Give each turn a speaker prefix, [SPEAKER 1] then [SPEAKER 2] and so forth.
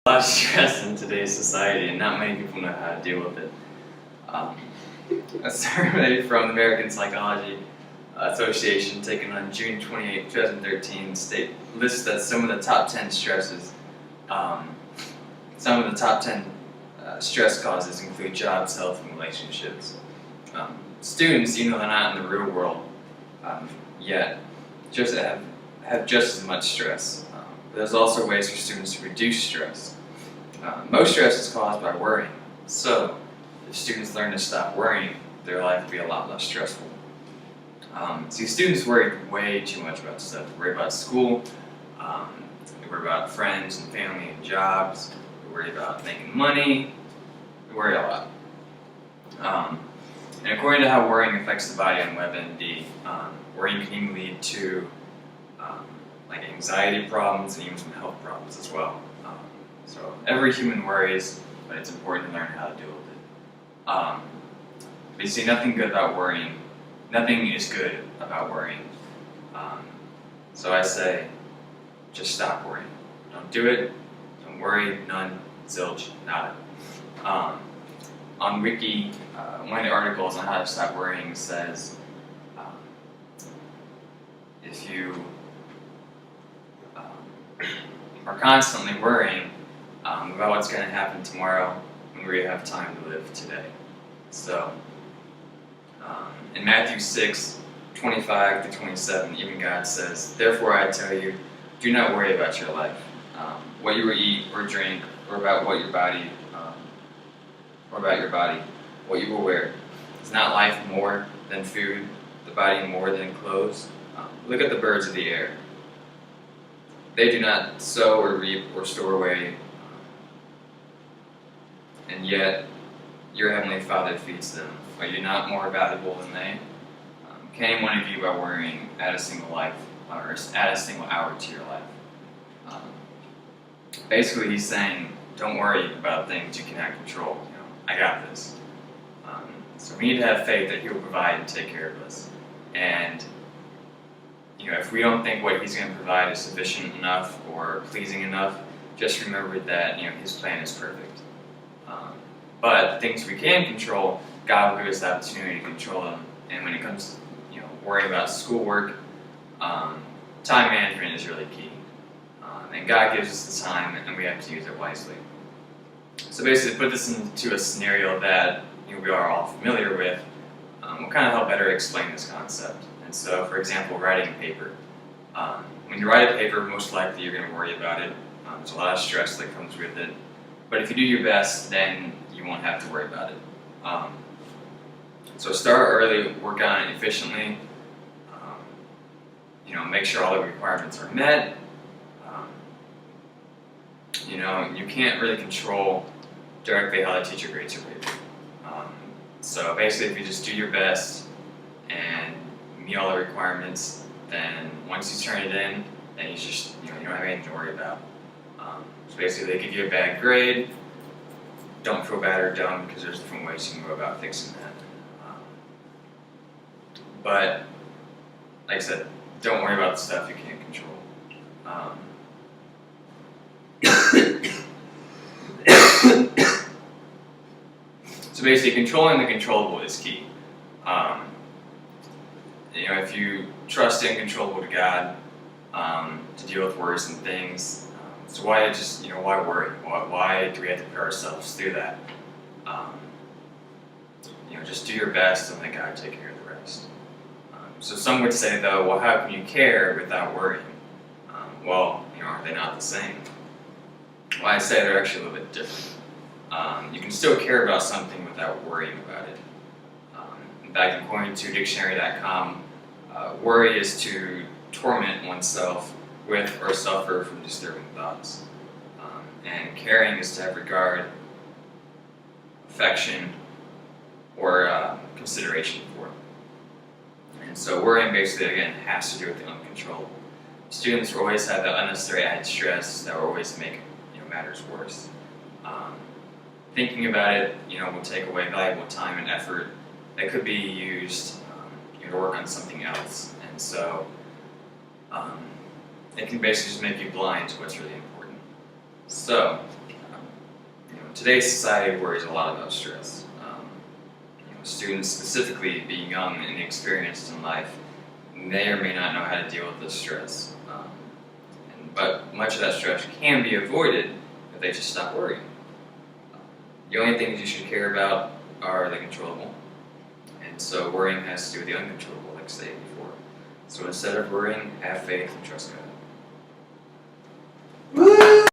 [SPEAKER 1] A lot of stress in today's society, and not many people know how to deal with it. A survey from the American Psychology Association taken on June 28, 2013 lists that some of the top 10 stresses, some of the top 10 stress causes include jobs, health, and relationships. Students, even though they're not in the real world yet, just have just as much stress. There's also ways for students to reduce stress. Most stress is caused by worrying. So, if students learn to stop worrying, their life will be a lot less stressful. See, students worry way too much about stuff. They worry about school, they worry about friends and family and jobs, they worry about making money, they worry a lot. And according to how worrying affects the body on WebMD, worrying can even lead to like anxiety problems and even some health problems as well. So every human worries, but it's important to learn how to deal with it. But you see, nothing good about worrying. Nothing is good about worrying. So I say, just stop worrying. Don't do it. Don't worry. None. Zilch. Nada. On Wiki, one of the articles on how to stop worrying says, if you are constantly worrying about what's going to happen tomorrow when we have time to live today. So, in Matthew 6, 25 to 27, even God says, "Therefore I tell you, do not worry about your life, what you will eat or drink, or about what your body, what you will wear. Is not life more than food, the body more than clothes? Look at the birds of the air. They do not sow or reap or store away, and yet your heavenly Father feeds them. Are you not more valuable than they? Can any one of you, by worrying, add a single life or add a single hour to your life?" Basically, he's saying, don't worry about things you cannot control. I got this. So we need to have faith that He will provide and take care of us. And if we don't think what He's going to provide is sufficient enough or pleasing enough, just remember that His plan is perfect. But the things we can control, God will give us the opportunity to control them. And when it comes to worrying about schoolwork, time management is really key. And God gives us the time, and we have to use it wisely. So basically, put this into a scenario that we are all familiar with. We'll kind of help better explain this concept. And so, for example, writing a paper. When you write a paper, most likely you're going to worry about it. There's a lot of stress that comes with it. But if you do your best, then you won't have to worry about it. So start early, work on it efficiently. Make sure all the requirements are met. You can't really control directly how the teacher grades your paper. So basically, if you just do your best and meet all the requirements, then once you turn it in, then you just you don't have anything to worry about. So basically, they give you a bad grade. Don't feel bad or dumb, because there's different ways you can go about fixing that. But like I said, don't worry about the stuff you can't control. So basically, controlling the controllable is key. If you trust the uncontrollable to God to deal with worries and things, so why why worry? Why do we have to put ourselves through that? Just do your best and let God take care of the rest. So some would say, though, well, how can you care without worrying? Are they not the same? Well, I say they're actually a little bit different. You can still care about something without worrying about it. In fact, according to dictionary.com, worry is to torment oneself with or suffer from disturbing thoughts. And caring is to have regard, affection, or consideration for. And so worrying basically, again, has to do with the uncontrollable. Students will always have that unnecessary added stress that will always make matters worse. Thinking about it, will take away valuable time and effort that could be used to work on something else. And so it can basically just make you blind to what's really important. So today's society worries a lot about stress. Students, specifically being young and inexperienced in life, may or may not know how to deal with this stress. But much of that stress can be avoided if they just stop worrying. The only things you should care about are the controllable. And so worrying has to do with the uncontrollable, like I said before. So instead of worrying, have faith and trust God.